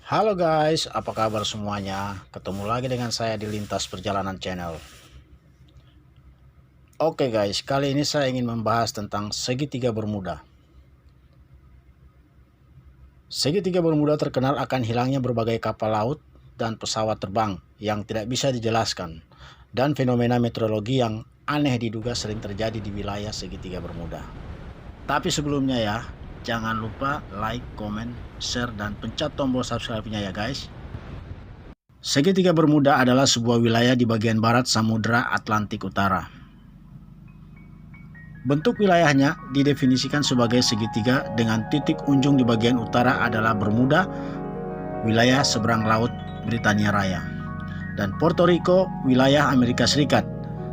Halo guys, apa kabar semuanya? Ketemu lagi dengan saya di Lintas Perjalanan Channel. Oke guys, kali ini saya ingin membahas tentang segitiga Bermuda. Segitiga Bermuda terkenal akan hilangnya berbagai kapal laut dan pesawat terbang yang tidak bisa dijelaskan, dan fenomena meteorologi yang aneh diduga sering terjadi di wilayah segitiga Bermuda. Tapi sebelumnya ya, jangan lupa like, komen, share, dan pencet tombol subscribe-nya ya guys. Segitiga Bermuda adalah sebuah wilayah di bagian barat Samudra Atlantik Utara. Bentuk wilayahnya didefinisikan sebagai segitiga dengan titik unjung di bagian utara adalah Bermuda, wilayah seberang laut Britania Raya, dan Puerto Rico, wilayah Amerika Serikat,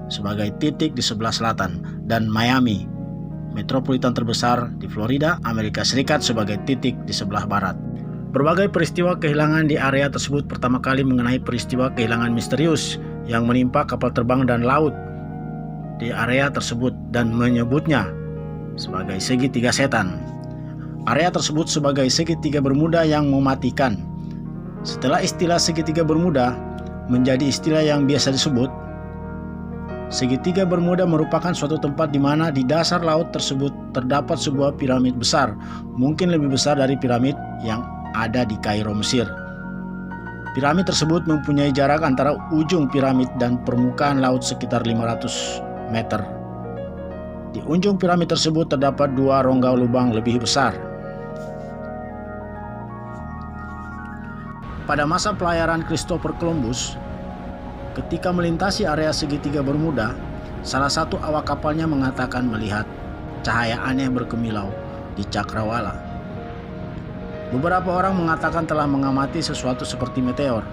sebagai titik di sebelah selatan, dan Miami, metropolitan terbesar di Florida, Amerika Serikat, sebagai titik di sebelah barat. Berbagai peristiwa kehilangan di area tersebut pertama kali mengenai peristiwa kehilangan misterius yang menimpa kapal terbang dan laut di area tersebut dan menyebutnya sebagai segitiga setan. Area tersebut sebagai segitiga Bermuda yang mematikan. Setelah istilah segitiga Bermuda menjadi istilah yang biasa disebut, segitiga Bermuda merupakan suatu tempat di mana di dasar laut tersebut terdapat sebuah piramid besar, mungkin lebih besar dari piramid yang ada di Kairo, Mesir. Piramid tersebut mempunyai jarak antara ujung piramid dan permukaan laut sekitar 500 meter. Di ujung piramid tersebut terdapat dua rongga lubang lebih besar. Pada masa pelayaran Christopher Columbus, ketika melintasi area segitiga Bermuda, salah satu awak kapalnya mengatakan melihat cahaya aneh berkemilau di cakrawala. Beberapa orang mengatakan telah mengamati sesuatu seperti meteor.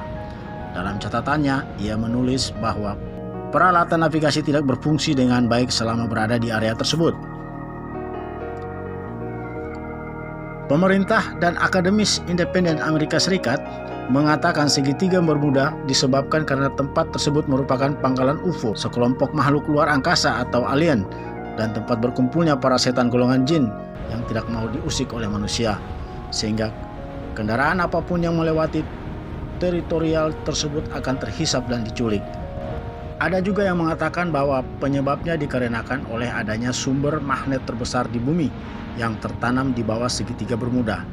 Dalam catatannya, ia menulis bahwa peralatan navigasi tidak berfungsi dengan baik selama berada di area tersebut. Pemerintah dan akademis independen Amerika Serikat mengatakan segitiga Bermuda disebabkan karena tempat tersebut merupakan pangkalan UFO, sekelompok makhluk luar angkasa atau alien, dan tempat berkumpulnya para setan golongan jin yang tidak mau diusik oleh manusia, sehingga kendaraan apapun yang melewati teritorial tersebut akan terhisap dan diculik. Ada juga yang mengatakan bahwa penyebabnya dikarenakan oleh adanya sumber magnet terbesar di bumi yang tertanam di bawah segitiga Bermuda,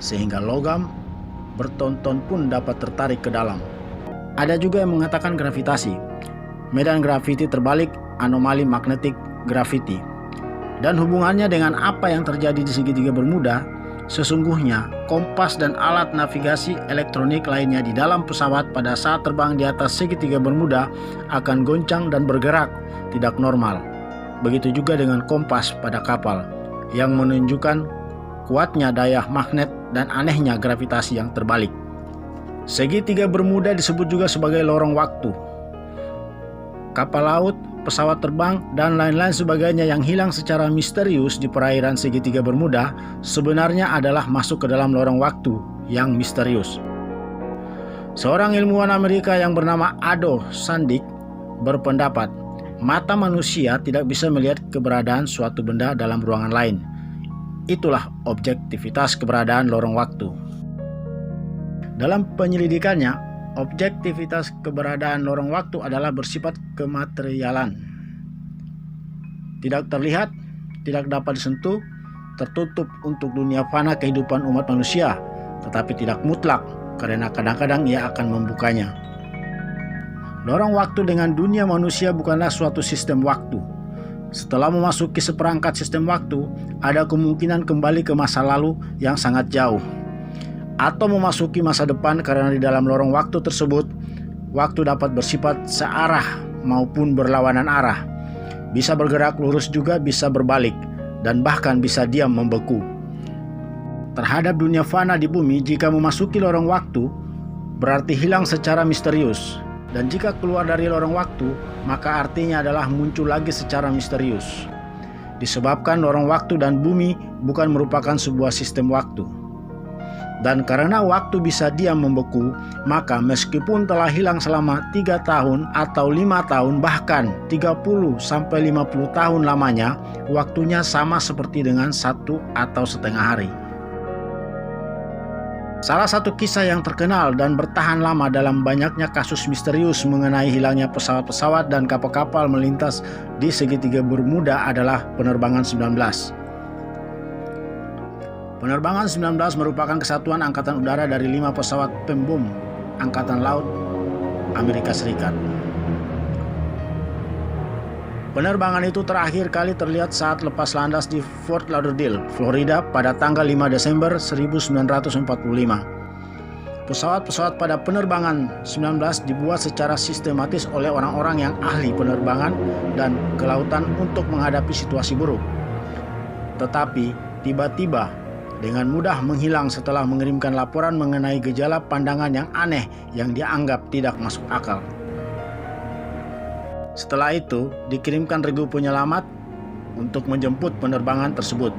sehingga logam bertonton pun dapat tertarik ke dalam. Ada juga yang mengatakan gravitasi, medan graviti terbalik, anomali magnetic gravity, dan hubungannya dengan apa yang terjadi di segitiga Bermuda. Sesungguhnya kompas dan alat navigasi elektronik lainnya di dalam pesawat pada saat terbang di atas segitiga Bermuda akan goncang dan bergerak tidak normal. Begitu juga dengan kompas pada kapal yang menunjukkan kuatnya daya magnet dan anehnya gravitasi yang terbalik. Segitiga Bermuda disebut juga sebagai lorong waktu. Kapal laut, pesawat terbang, dan lain-lain sebagainya yang hilang secara misterius di perairan segitiga Bermuda sebenarnya adalah masuk ke dalam lorong waktu yang misterius. Seorang ilmuwan Amerika yang bernama Ado Sandik berpendapat mata manusia tidak bisa melihat keberadaan suatu benda dalam ruangan lain. Itulah objektivitas keberadaan lorong waktu. Dalam penyelidikannya, objektivitas keberadaan lorong waktu adalah bersifat kematerialan. Tidak terlihat, tidak dapat disentuh, tertutup untuk dunia fana kehidupan umat manusia, tetapi tidak mutlak karena kadang-kadang ia akan membukanya. Lorong waktu dengan dunia manusia bukanlah suatu sistem waktu. Setelah memasuki seperangkat sistem waktu, ada kemungkinan kembali ke masa lalu yang sangat jauh, atau memasuki masa depan karena di dalam lorong waktu tersebut, waktu dapat bersifat searah maupun berlawanan arah, bisa bergerak lurus juga bisa berbalik, dan bahkan bisa diam membeku. Terhadap dunia fana di bumi, jika memasuki lorong waktu, berarti hilang secara misterius, dan jika keluar dari lorong waktu, maka artinya adalah muncul lagi secara misterius. Disebabkan lorong waktu dan bumi bukan merupakan sebuah sistem waktu. Dan karena waktu bisa diam membeku, maka meskipun telah hilang selama 3 tahun atau 5 tahun, bahkan 30 sampai 50 tahun lamanya, waktunya sama seperti dengan 1 atau setengah hari. Salah satu kisah yang terkenal dan bertahan lama dalam banyaknya kasus misterius mengenai hilangnya pesawat-pesawat dan kapal-kapal melintas di segitiga Bermuda adalah penerbangan 19. Penerbangan 19 merupakan kesatuan angkatan udara dari 5 pesawat pembom Angkatan Laut Amerika Serikat. Penerbangan itu terakhir kali terlihat saat lepas landas di Fort Lauderdale, Florida pada tanggal 5 Desember 1945. Pesawat-pesawat pada penerbangan 19 dibuat secara sistematis oleh orang-orang yang ahli penerbangan dan kelautan untuk menghadapi situasi buruk. Tetapi tiba-tiba dengan mudah menghilang setelah mengirimkan laporan mengenai gejala pandangan yang aneh yang dianggap tidak masuk akal. Setelah itu, dikirimkan regu penyelamat untuk menjemput penerbangan tersebut.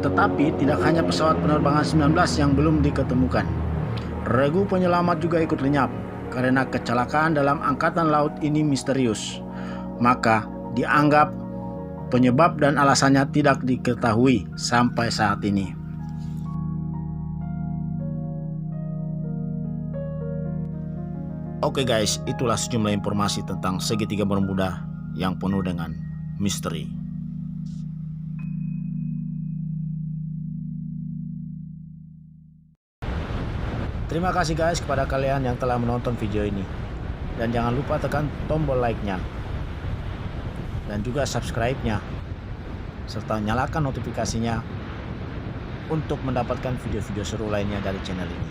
Tetapi tidak hanya pesawat penerbangan 19 yang belum diketemukan. Regu penyelamat juga ikut lenyap karena kecelakaan dalam angkatan laut ini misterius. Maka dianggap penyebab dan alasannya tidak diketahui sampai saat ini. Oke guys, itulah sejumlah informasi tentang segitiga Bermuda yang penuh dengan misteri. Terima kasih guys kepada kalian yang telah menonton video ini. Dan jangan lupa tekan tombol like-nya. Dan juga subscribe-nya. Serta nyalakan notifikasinya untuk mendapatkan video-video seru lainnya dari channel ini.